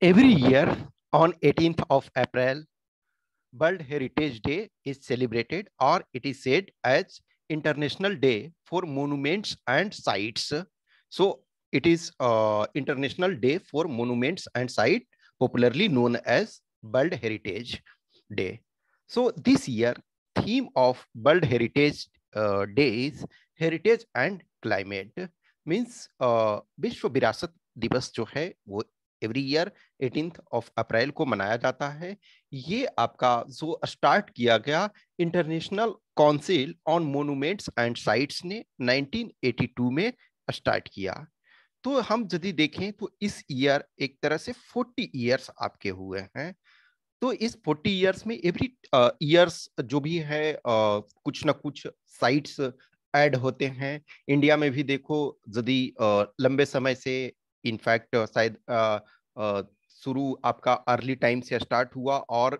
Every year on 18th of April, World Heritage Day is celebrated, or it is said as International Day for Monuments and Sites. So it is International Day for Monuments and Sites, popularly known as World Heritage Day. So this year, theme of World Heritage Day is Heritage and Climate. Means विश्व विरासत दिवस जो है वो every year 18th of April को मनाया जाता है। ये आपका जो स्टार्ट किया गया international council on monuments and sites ने 1982 में स्टार्ट किया। तो हम यदि देखें तो इस ईयर एक तरह से 40 ईयर्स आपके हुए हैं। तो इस 40 ईयर्स में एवरी ईयर्स जो भी है कुछ ना कुछ साइट्स ऐड होते हैं। इंडिया में भी देखो यदि लंबे समय से इनफैक्ट शायद शुरू आपका अर्ली टाइम से स्टार्ट हुआ और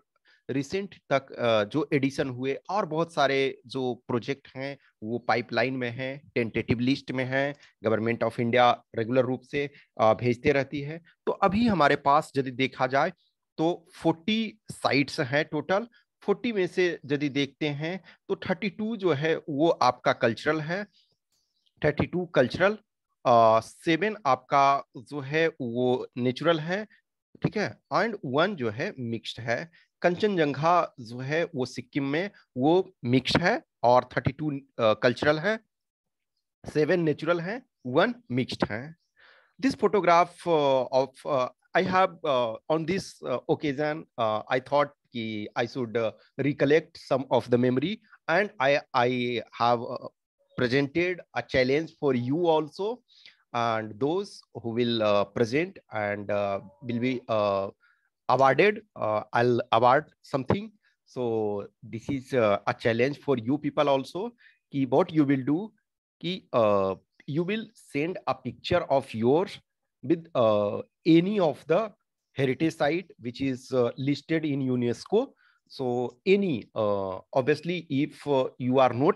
रिसेंट तक जो एडिशन हुए और बहुत सारे जो प्रोजेक्ट हैं वो पाइपलाइन में हैं, टेंटेटिव लिस्ट में हैं, गवर्नमेंट ऑफ इंडिया रेगुलर रूप से भेजते रहती है। तो अभी हमारे पास यदि देखा जाए तो 40 साइट्स हैं टोटल। 40 में से यदि देखते हैं तो 32 जो है वो आपका कल्चरल है, 32 कल्चरल, 7 आपका जो है वो नेचुरल है, ठीक है, एंड 1 जो है मिक्स्ड है। कंचनजंगा जो है वो सिक्किम में वो मिक्स्ड है और 32 कल्चरल है, 7 नेचुरल है, 1 मिक्स्ड है। This photograph of I have on this occasion I thought कि I should recollect some of the memory, and I have presented a challenge for you also, and those who will present and will be awarded, I'll award something. So this is a challenge for you people also कि what you will do कि you will send a picture of yours with any of the heritage site which is listed in UNESCO. So any obviously if you are not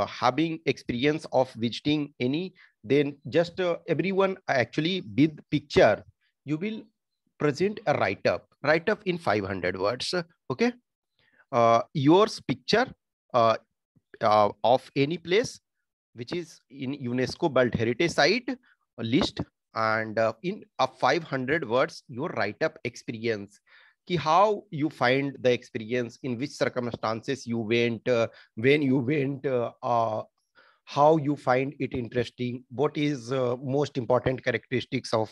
having experience of visiting any, then just everyone actually with picture you will present a write-up in 500 words. Okay, yours picture of any place which is in UNESCO World Heritage Site list, and in a 500 words your write-up experience कि how you find the experience, in which circumstances you went, when you went, how you find it interesting, what is most important characteristics of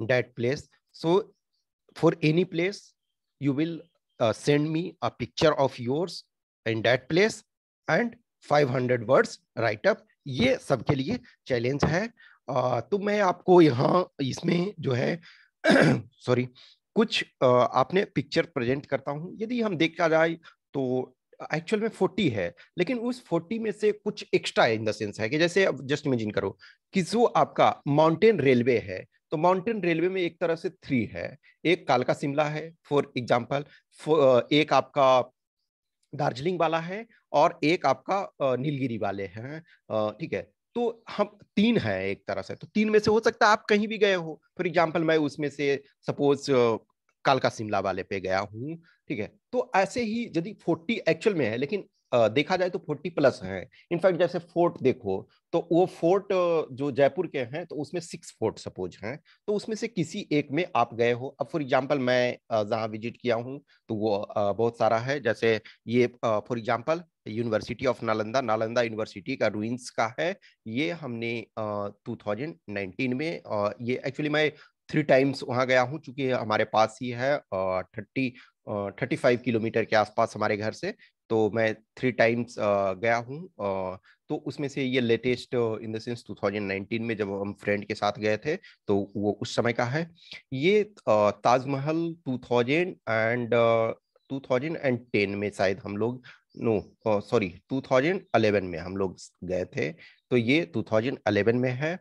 that place. So for any place you will send me a picture of yours in that place and 500 words write up। ये सबके लिए challenge है। तो मैं आपको यहाँ इसमें जो है सॉरी कुछ आपने पिक्चर प्रेजेंट करता हूँ। यदि हम देखा जाए तो एक्चुअल में 40 है, लेकिन उस 40 में से कुछ एक्स्ट्रा इन द सेंस है कि जैसे अब जस्ट इमेजिन करो कि जो आपका माउंटेन रेलवे है, तो माउंटेन रेलवे में एक तरह से 3 है। एक कालका शिमला है फॉर एग्जांपल, एक आपका दार्जिलिंग वाला है और एक आपका नीलगिरी वाले हैं, ठीक है। तो हम 3 है एक तरह से, तो 3 में से हो सकता है आप कहीं भी गए हो। फॉर एग्जांपल मैं उसमें से सपोज कालका शिमला वाले पे गया हूँ, ठीक है। तो ऐसे ही यदि 40 एक्चुअल में है, लेकिन देखा जाए तो 40 प्लस है। इनफैक्ट जैसे फोर्ट देखो तो वो फोर्ट जो जयपुर के हैं तो उसमें 6 फोर्ट सपोज हैं, तो उसमें से किसी एक में आप गए हो। अब फॉर एग्जांपल मैं जहाँ विजिट किया हूँ तो वो बहुत सारा है। जैसे ये for example university of Nalanda, Nalanda university का रूइंस का है। ये हमने 2019 में ये एक्चुअली मैं 3 टाइम्स वहां गया हूँ, चूंकि हमारे पास ही है 35 किलोमीटर के आसपास हमारे घर से, तो मैं 3 टाइम्स गया हूँ। तो उसमें से ये लेटेस्ट इन द सेंस 2019 में जब हम फ्रेंड के साथ गए थे तो वो उस समय का है। ये ताजमहल 2010 में शायद हम लोग, नो सॉरी 2011 में हम लोग गए थे, तो ये 2011 में है।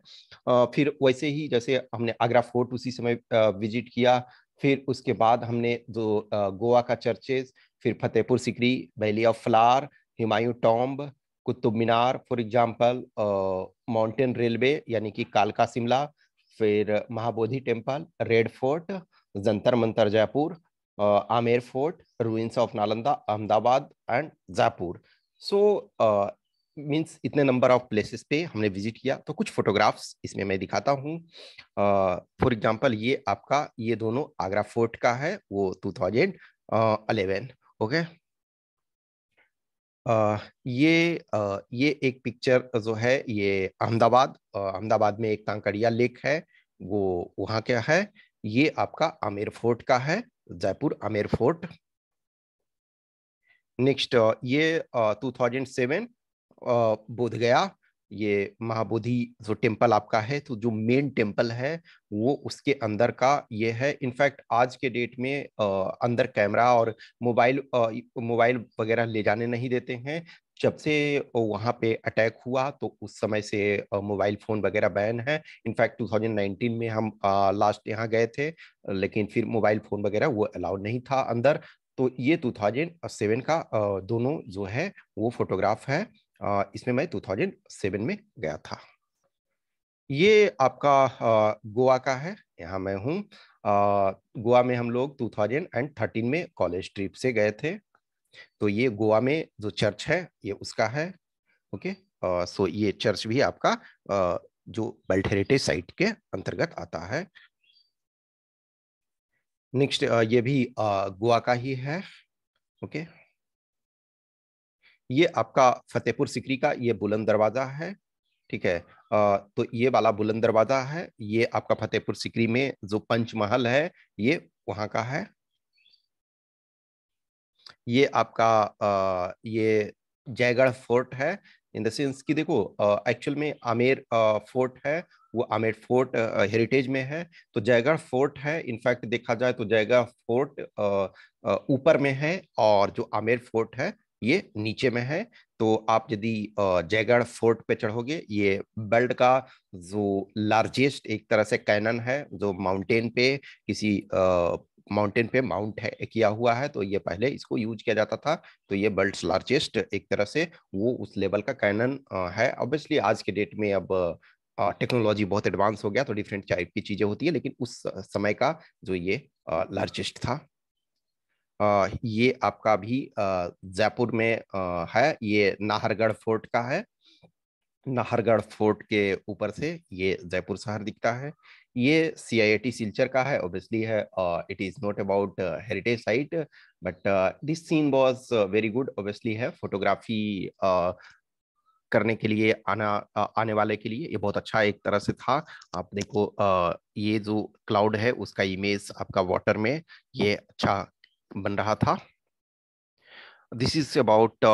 फिर वैसे ही जैसे हमने आगरा फोर्ट उसी समय विजिट किया, फिर उसके बाद हमने जो गोवा का चर्चेज, फिर Fatehpur Sikri, valley of flower, Humayun tomb, Qutub Minar for example, mountain railway यानी कि कालका शिमला, फिर Mahabodhi temple, red fort, Jantar Mantar Jaipur, Amer fort, ruins of Nalanda Ahmedabad and Jaipur. So means इतने नंबर ऑफ प्लेसेस पे हमने विजिट किया। तो कुछ फोटोग्राफ्स इसमें मैं दिखाता हूँ। फॉर एग्जांपल ये आपका, ये दोनों आगरा फोर्ट का है, वो 2011। ओके। ये एक पिक्चर जो है, ये अहमदाबाद में एक कांकरिया लेक है, वो वहाँ क्या है। ये आपका आमेर फोर्ट का है, जयपुर आमेर फोर्ट। नेक्स्ट ये 2007 बोध गया, ये महाबोधि जो टेम्पल आपका है, तो जो मेन टेम्पल है वो उसके अंदर का ये है। इनफैक्ट आज के डेट में अंदर कैमरा और मोबाइल वगैरह ले जाने नहीं देते हैं। जब से वहां पे अटैक हुआ तो उस समय से मोबाइल फोन वगैरह बैन है। इनफैक्ट 2019 में हम लास्ट यहाँ गए थे, लेकिन फिर मोबाइल फोन वगैरह वो अलाउड नहीं था अंदर। तो ये 2007 का दोनों जो है वो फोटोग्राफ है। इसमें मैं 2007 में गया था। ये आपका गोवा का है, यहाँ मैं हूँ। गोवा में हम लोग 2013 में कॉलेज ट्रिप से गए थे। तो ये गोवा में जो चर्च है ये उसका है। ओके। सो ये चर्च भी आपका जो वर्ल्ड हेरिटेज साइट के अंतर्गत आता है। नेक्स्ट ये भी गोवा का ही है। ओके। ये आपका फतेहपुर सिकरी का ये बुलंद दरवाजा है। ठीक है। तो ये वाला बुलंद दरवाजा है, ये आपका फतेहपुर सिकरी में जो पंचमहल है ये वहां का है। ये आपका ये जयगढ़ फोर्ट है। इन द सेंस कि देखो, एक्चुअल में आमेर फोर्ट है, वो आमेर फोर्ट हेरिटेज में है। तो जयगढ़ फोर्ट है, इनफैक्ट देखा जाए तो जयगढ़ फोर्ट ऊपर में है और जो आमेर फोर्ट है ये नीचे में है। तो आप यदि जयगढ़ फोर्ट पे चढ़ोगे, ये वर्ल्ड का जो लार्जेस्ट एक तरह से कैनन है, जो माउंटेन पे किसी माउंटेन पे माउंट है किया हुआ है। तो ये पहले इसको यूज किया जाता था। तो ये वर्ल्ड्स लार्जेस्ट एक तरह से वो उस लेवल का कैनन है। ऑब्वियसली आज के डेट में अब टेक्नोलॉजी बहुत एडवांस हो गया, तो डिफरेंट टाइप की चीजें होती है, लेकिन उस समय का जो ये लार्जेस्ट था। ये आपका भी जयपुर में है, ये नाहरगढ़ फोर्ट का है। नाहरगढ़ फोर्ट के ऊपर से ये जयपुर शहर दिखता है। ये CIIT सिलचर का है, ऑब्वियसली है। It is not about heritage site, but this scene was very good. Obviously है, फोटोग्राफी करने के लिए आने वाले के लिए ये बहुत अच्छा एक तरह से था। आप देखो, ये जो क्लाउड है उसका इमेज आपका वाटर में ये अच्छा बन रहा था। This is about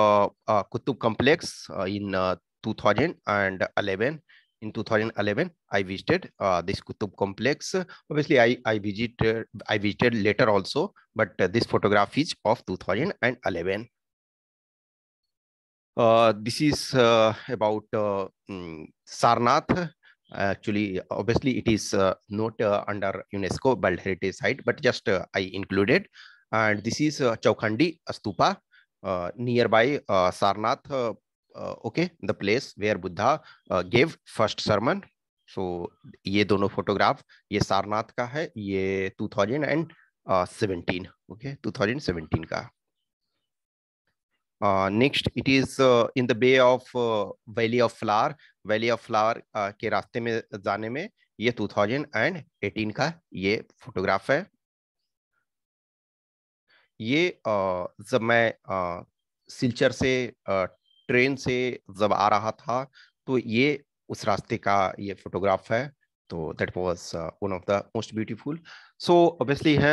Qutub Complex in 2011. In 2011, I visited this Qutub Complex. Obviously, I visited later also, but this photograph is of 2011. This is about Sarnath. Actually, obviously, it is not under UNESCO World Heritage Site, but just I included. And this is Chaukhandi Stupa nearby Sarnath. Okay, the place where Buddha gave first sermon. So ये दोनों photograph, ये सारनाथ का है, ये 2017। Okay, 2017 का। Next it is in the bay of valley of flower. Valley of flower के रास्ते में जाने में ये 2018 का ये फोटोग्राफ है। ये जब मैं सिलचर से ट्रेन से जब आ रहा था, तो ये उस रास्ते का ये फोटोग्राफ है। तो that was one of the most beautiful. So obviously है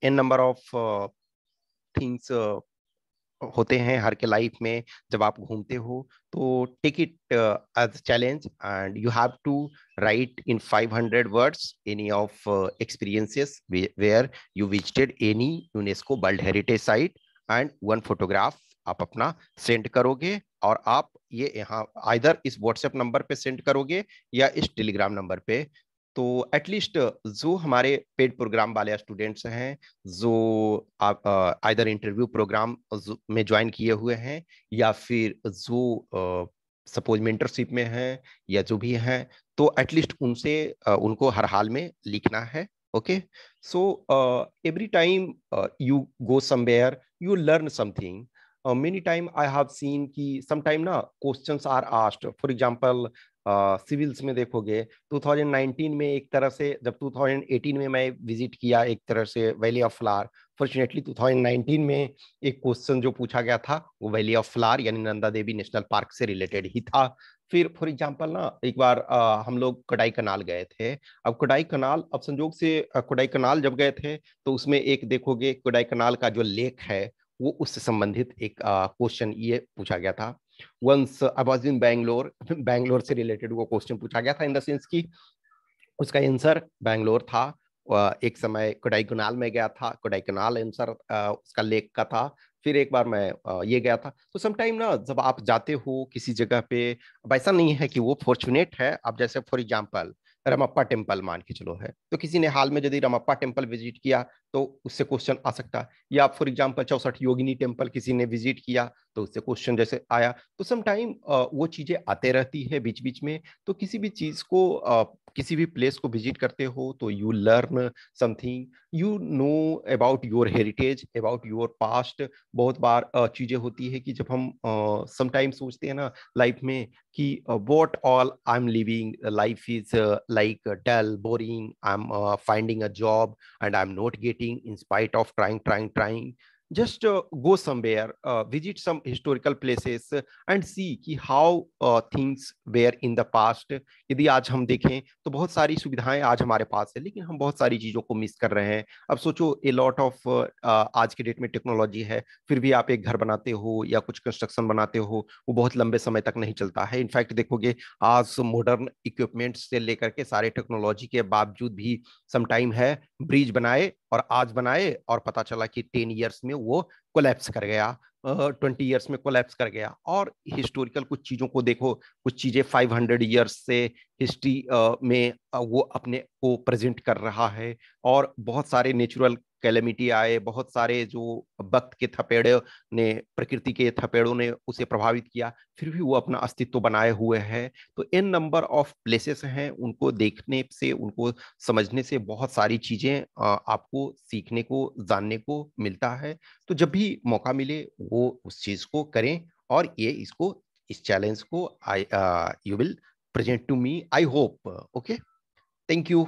एन नंबर ऑफ थिंग्स होते हैं हर के लाइफ में। जब आप घूमते हो तो take it as challenge and you have to write in 500 words any of experiences where you visited any UNESCO world heritage site and one photograph आप अपना सेंड करोगे। और आप ये यहाँ आइदर इस व्हाट्सएप नंबर पे सेंड करोगे या इस टेलीग्राम नंबर पे। तो एटलीस्ट जो हमारे पेड प्रोग्राम वाले स्टूडेंट्स हैं, जो आप आइदर इंटरव्यू प्रोग्राम में ज्वाइन किए हुए हैं या फिर जो सपोज मेंटरशिप में हैं या जो भी हैं, तो एटलीस्ट उनसे उनको हर हाल में लिखना है। Okay, so every time you go somewhere you learn something. Many time I have seen कि सम टाइम ना questions are asked, for example civils में देखोगे 2019 में, एक तरह से जब 2018 में मैं विजिट किया एक तरह से वैली ऑफ फ्लावर, फॉर्चुनेटली 2019 में एक क्वेश्चन जो पूछा गया था वो वैली ऑफ फ्लावर यानी नंदा देवी नेशनल पार्क से रिलेटेड ही था। फिर फॉर एग्जांपल ना एक बार हम लोग कोडाई कनाल गए थे। अब कोडाई कनाल, अब संजोग से कोडाई कनाल जब गए थे तो उसमें एक देखोगे कोडाई कनाल का जो लेक है वो उससे संबंधित एक क्वेश्चन ये पूछा गया था। Once I was in Bangalore, Bangalore से रिलेटेड वो क्वेश्चन पूछा गया था, इन द सेंस की उसका आंसर बैंगलोर था। एक समय कोडाईकनाल में गया था, कोडाईकनाल आंसर उसका लेक का था। फिर एक बार मैं ये गया था। तो समटाइम ना जब आप जाते हो किसी जगह पे, अब ऐसा नहीं है कि वो फॉर्चुनेट है। अब जैसे फॉर एग्जांपल रमप्पा टेम्पल मान के चलो है, तो किसी ने हाल में यदि रमप्पा टेम्पल विजिट किया तो उससे क्वेश्चन आ सकता है। या फॉर एग्जांपल 64 योगिनी टेम्पल किसी ने विजिट किया तो उससे क्वेश्चन जैसे आया। तो समटाइम वो चीजें आते रहती है बीच बीच में। तो किसी भी चीज को किसी भी प्लेस को विजिट करते हो तो you learn something, you know about your heritage, about your past. बहुत बार चीजें होती है कि जब हम समटाइम सोचते हैं ना लाइफ में कि what all I am living life is like dull boring, I am finding a job and I am not getting in spite of trying just go somewhere, visit some historical places and see कि how things were in the past। यदि आज हम देखें तो बहुत सारी सुविधाएं आज हमारे पास है लेकिन हम बहुत सारी चीजों को मिस कर रहे हैं। अब सोचो ए लॉट ऑफ आज के डेट में टेक्नोलॉजी है, फिर भी आप एक घर बनाते हो या कुछ कंस्ट्रक्शन बनाते हो वो बहुत लंबे समय तक नहीं चलता है। इनफैक्ट देखोगे आज मॉडर्न इक्विपमेंट से लेकर के सारे टेक्नोलॉजी के बावजूद भी सम टाइम है ब्रिज बनाए और आज बनाए और पता चला कि 10 ईयर्स में वो कोलैप्स कर गया, 20 ईयर्स में कोलैप्स कर गया। और हिस्टोरिकल कुछ चीजों को देखो, कुछ चीजें 500 ईयर्स से हिस्ट्री में वो अपने को प्रेजेंट कर रहा है। और बहुत सारे नेचुरल कैलेमिटी आए, बहुत सारे जो वक्त के थपेड़े ने, प्रकृति के थपेड़ों ने उसे प्रभावित किया, फिर भी वो अपना अस्तित्व बनाए हुए है। तो इन नंबर ऑफ प्लेसेस हैं, उनको देखने से, उनको समझने से बहुत सारी चीजें आपको सीखने को, जानने को मिलता है। तो जब भी मौका मिले वो उस चीज को करें और ये इसको, इस चैलेंज को I you will present to me, I hope. Okay, thank you.